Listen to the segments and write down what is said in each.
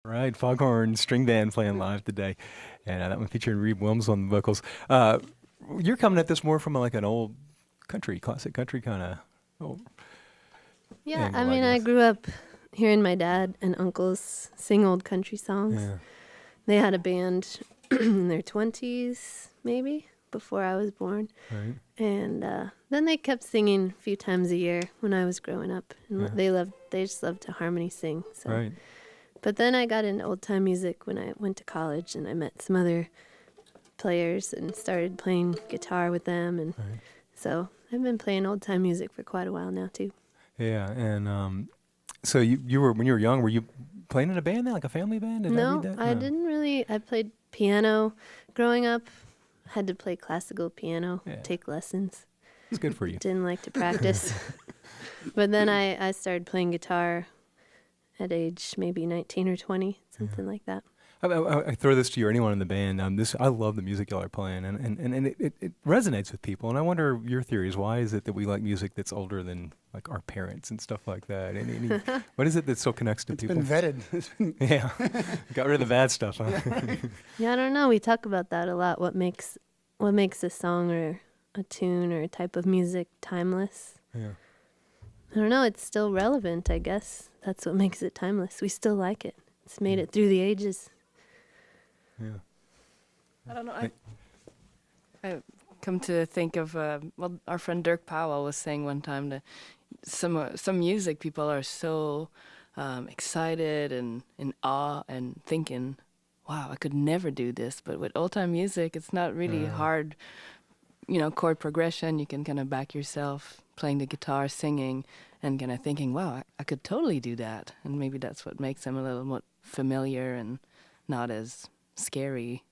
Right, Foghorn Stringband playing live today, and that one featuring Reed Wilms on the vocals. You're coming at this more from like an old country, classic country kind of old Yeah, I angle, mean, I guess. grew up hearing my dad and uncles sing old country songs. Yeah, They had a band in their 20s, maybe, before I was born. right. And then they kept singing a few times a year when I was growing up. And Yeah. they just loved to harmony sing. So. Right. But then I got into old time music when I went to college, and I met some other players and started playing guitar with them. And Right. so I've been playing old time music for quite a while now, too. Yeah, and so you were when you were young, were you playing in a band then, like a family band? Did I No, read that? I didn't really. I played piano growing up. Had to play classical piano, Yeah. take lessons. It's good for you. Didn't like to practice. But then I started playing guitar at age maybe 19 or 20, something like that. I throw this to you or anyone in the band. I love the music y'all are playing, and it resonates with people. And I wonder your theories. Why is it that we like music that's older than like our parents and stuff like that? What is it that still connects to people? It's been vetted. It's been Yeah, got rid of the bad stuff, huh? Yeah, I don't know. We talk about that a lot. What makes a song or a tune or a type of music timeless? Yeah. I don't know. It's still relevant, I guess. That's what makes it timeless. We still like it. It's made it through the ages. Yeah. I don't know. I come to think of our friend Dirk Powell was saying one time that some music people are so excited and in awe and thinking, wow, I could never do this. But with old time music, it's not really hard. Chord progression. You can kind of back yourself playing the guitar, singing, and kind of thinking, wow, I could totally do that. And maybe that's what makes them a little more familiar and not as scary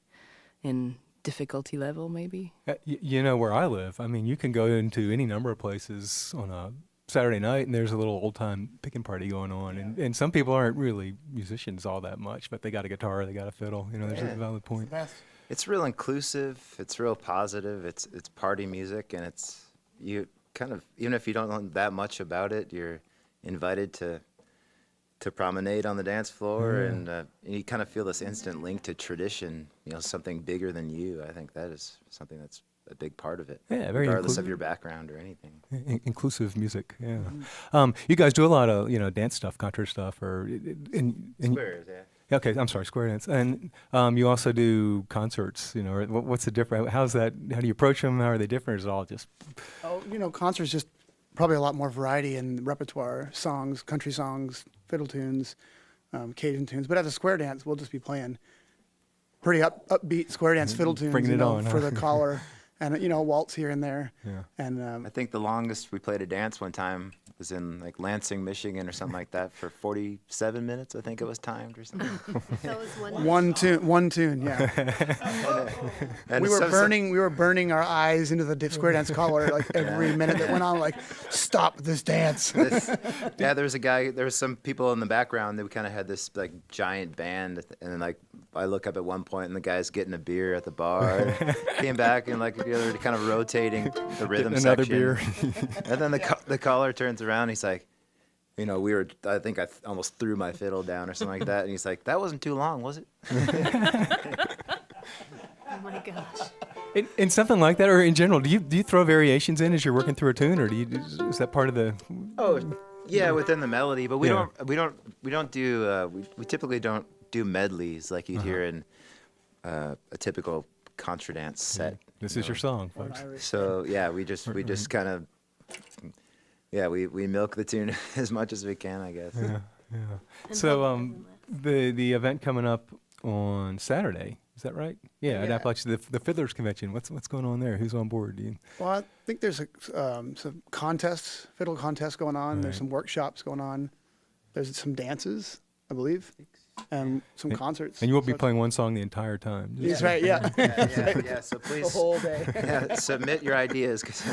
in difficulty level, maybe. You know where I live. I mean, you can go into any number of places on a Saturday night, and there's a little old-time picking party going on. And some people aren't really musicians all that much, but they got a guitar, they got a fiddle. There's a valid point. It's real inclusive. It's real positive. It's party music, and you kind of, even if you don't know that much about it, you're invited to promenade on the dance floor, and you kind of feel this instant link to tradition. Something bigger than you. I think that is something that's a big part of it. Yeah, very regardless inclusive. of your background or anything. Inclusive music, yeah. You guys do a lot of dance stuff, contra stuff, or Squares, yeah. Okay, I'm sorry, square dance, and you also do concerts. Or what's the difference? How's that? How do you approach them? How are they different? Or is it all just? Oh, concerts just probably a lot more variety in repertoire, songs, country songs, fiddle tunes, Cajun tunes. But at the square dance, we'll just be playing pretty upbeat square dance fiddle tunes, Bringing it on, for huh? the caller, and a waltz here and there. Yeah. And I think the longest we played a dance one time was in like Lansing, Michigan, or something like that, for 47 minutes. I think it was timed or something. That was one tune, yeah. And we were so- burning our eyes into the square dance collar like every minute that went on. Like, stop this dance. Yeah, there was some people in the background that we kind of had this like giant band, and then like I look up at one point and the guy's getting a beer at the bar. Came back and like they're kind of rotating the rhythm Another section. beer. And then the caller turns around. He's like, I think I almost threw my fiddle down or something like that. And he's like, that wasn't too long, was it? Oh my gosh. In something like that, or in general, do you throw variations in as you're working through a tune, or is that part of the? Oh, yeah, within the melody, but we Yeah. don't do we typically don't do medleys like you'd hear in a typical contra dance set. This is your song, folks. So yeah, we just kind of we milk the tune as much as we can, I guess. Yeah. And So hope the event coming up on Saturday, is that right? Yeah, at Yeah. Appalachia, the Fiddlers Convention. What's going on there? Who's on board? Well, I think there's some contests, fiddle contests going on. There's Right. some workshops going on. There's some dances, I believe, and some concerts. And you won't be So- playing one song the entire time. That's right, yeah. Yeah. So The please, whole day. submit your ideas because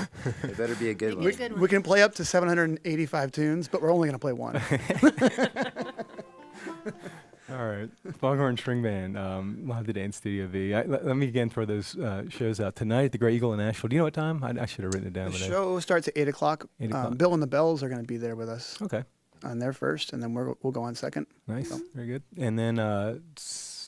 it better be a good Make one. it a good We can play up to 785 tunes, but we're only going to play one. All right, Foghorn Stringband, live today in Studio V. Let me again throw those shows out tonight at the Great Eagle in Nashville. Do you know what time? I should have written it down. The but show starts at 8 o'clock. 8 o'clock. Bill and the Bells are going to be there with us. Okay. on there first, and then we'll go on second. Nice, So, very good. And then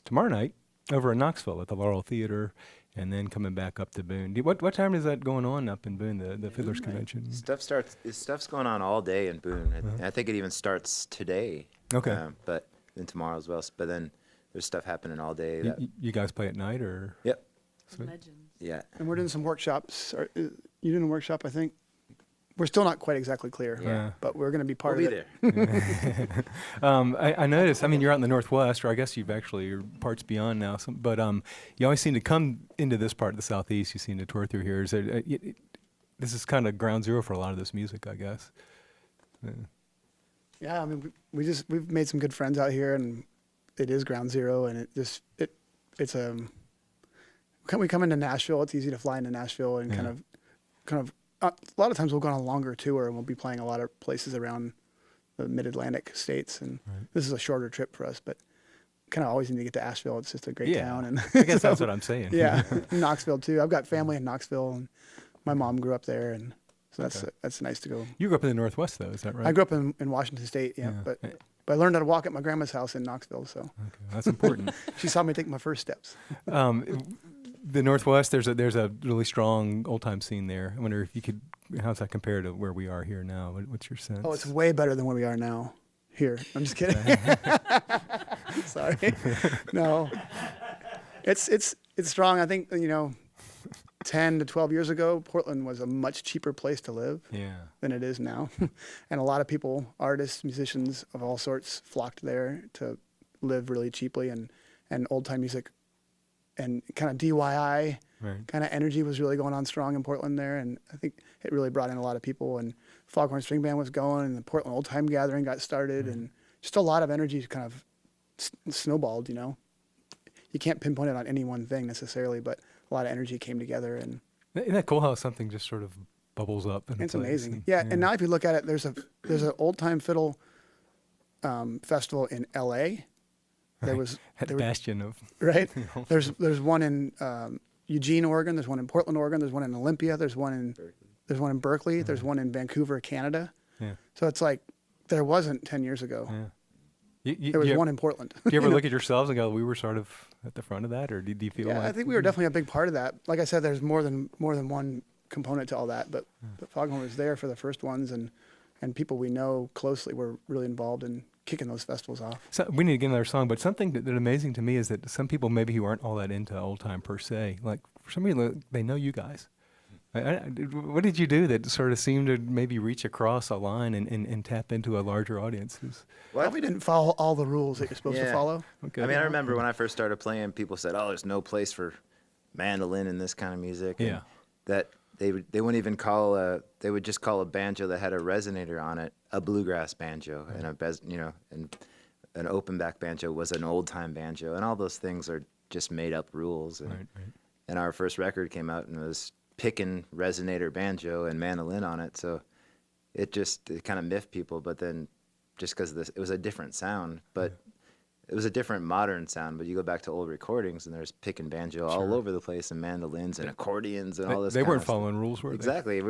tomorrow night over in Knoxville at the Laurel Theater, and then coming back up to Boone. What time is that going on up in Boone? The Fiddlers Convention. Stuff's going on all day in Boone. I think it even starts today. Okay. But then tomorrow as well. But then there's stuff happening all day. You guys play at night or? Yep. Sweet. Legends. Yeah. and we're doing some workshops. You doing a workshop? I think we're still not quite exactly clear. Yeah. But we're going to be part We'll of be it. there. I noticed. I mean, you're out in the Northwest, or I guess you're parts beyond now. But you always seem to come into this part of the Southeast. You seem to tour through here. Is there, this is kind of ground zero for a lot of this music, I guess. Yeah, I mean, we've made some good friends out here, and it is ground zero, and we come into Nashville. It's easy to fly into Nashville, and kind of a lot of times we'll go on a longer tour, and we'll be playing a lot of places around the Mid-Atlantic states, and this is a shorter trip for us, but kind of always need to get to Asheville. It's just a great town, and I guess that's what I'm saying. yeah, Knoxville too. I've got family in Knoxville, and my mom grew up there, and so that's nice to go. You grew up in the Northwest, though, is that right? I grew up in Washington State, yeah. But I learned how to walk at my grandma's house in Knoxville, so Okay, that's important. she saw me take my first steps. The Northwest, there's a really strong old time scene there. I wonder if you could, how's that compare to where we are here now? What's your sense? Oh, it's way better than where we are now. Here, I'm just kidding. Sorry, no, it's strong. I think 10 to 12 years ago, Portland was a much cheaper place to live than it is now, and a lot of people, artists, musicians of all sorts, flocked there to live really cheaply, and old time music and kind of DIY kind of energy was really going on strong in Portland there, and I think it really brought in a lot of people. And Foghorn Stringband was going, and the Portland Old Time Gathering got started, and just a lot of energy kind of snowballed. You can't pinpoint it on any one thing necessarily, but a lot of energy came together, and Isn't that cool how something just sort of bubbles up? it's amazing. And now if you look at it, there's an old time fiddle festival in L.A. There was bastion of right. There's one in Eugene, Oregon. There's one in Portland, Oregon. There's one in Olympia. There's one in Berkeley. There's one in Vancouver, Canada. Yeah. So it's like there wasn't 10 years ago. Yeah. There was one in Portland. Do you ever look at yourselves and go, we were sort of at the front of that, or do you feel like? I think we were definitely a big part of that. Like I said, there's more than one component to all that, but Foghorn was there for the first ones, and people we know closely were really involved in kicking those festivals off. So we need to get another song, but something that amazing to me is that some people maybe who aren't all that into old time per se, like for some reason they know you guys. What did you do that sort of seemed to maybe reach across a line and tap into a larger audience? Well, we didn't follow all the rules that you're supposed to follow. Okay. I mean, I remember when I first started playing, people said, "Oh, there's no place for mandolin in this kind of music." Yeah. And that they wouldn't even call they would just call a banjo that had a resonator on it a bluegrass banjo, and an open back banjo was an old time banjo, and all those things are just made up rules. And, and our first record came out and it was picking resonator banjo and mandolin on it, so it kind of miffed people. But then just because it was a different sound, but it was a different modern sound. But you go back to old recordings and there's pick and banjo all over the place, and mandolins and accordions and all this. They kind weren't of stuff. following rules, were they? Exactly.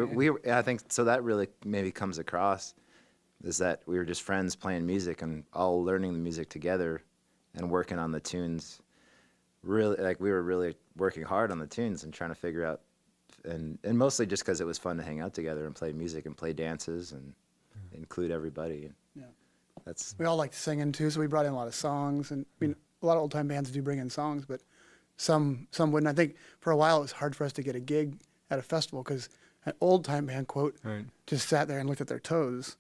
I think so. That really maybe comes across is that we were just friends playing music and all learning the music together and working on the tunes. Really, like we were really working hard on the tunes and trying to figure out, and mostly just because it was fun to hang out together and play music and play dances and include everybody. We all liked singing too, so we brought in a lot of songs. And I mean, a lot of old time bands do bring in songs, but some wouldn't. I think for a while it was hard for us to get a gig at a festival because an old time band just sat there and looked at their toes,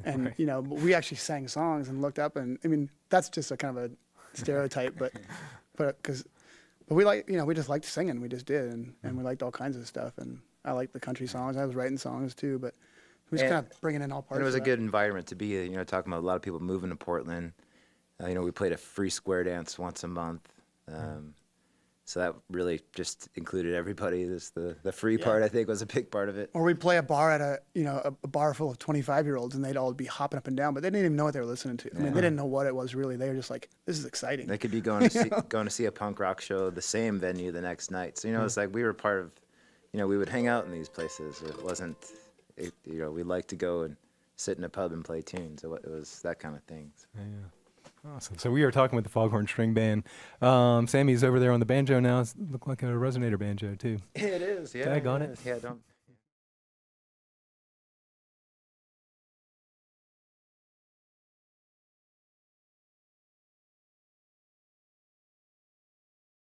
and but we actually sang songs and looked up, and I mean that's just a kind of a stereotype, but we like we just liked singing, we just did, and we liked all kinds of stuff, and I liked the country songs. I was writing songs too, but we just kind of bringing in all parts. And it was of a that. good environment to be, talking about a lot of people moving to Portland. We played a free square dance once a month. So that really just included everybody. The free part, I think, was a big part of it. Or we'd play a bar at a bar full of 25-year-olds, and they'd all be hopping up and down, but they didn't even know what they were listening to. I mean, they didn't know what it was really. They were just like, "This is exciting." They could be going to see a punk rock show, the same venue the next night. So it's like we were part of. We would hang out in these places. It wasn't. We liked to go and sit in a pub and play tunes. It was that kind of thing. So. Yeah. Awesome. So we are talking with the Foghorn String Band. Sammy's over there on the banjo now. Look like a resonator banjo too. It is, yeah. Dag on it it. is. Yeah, don't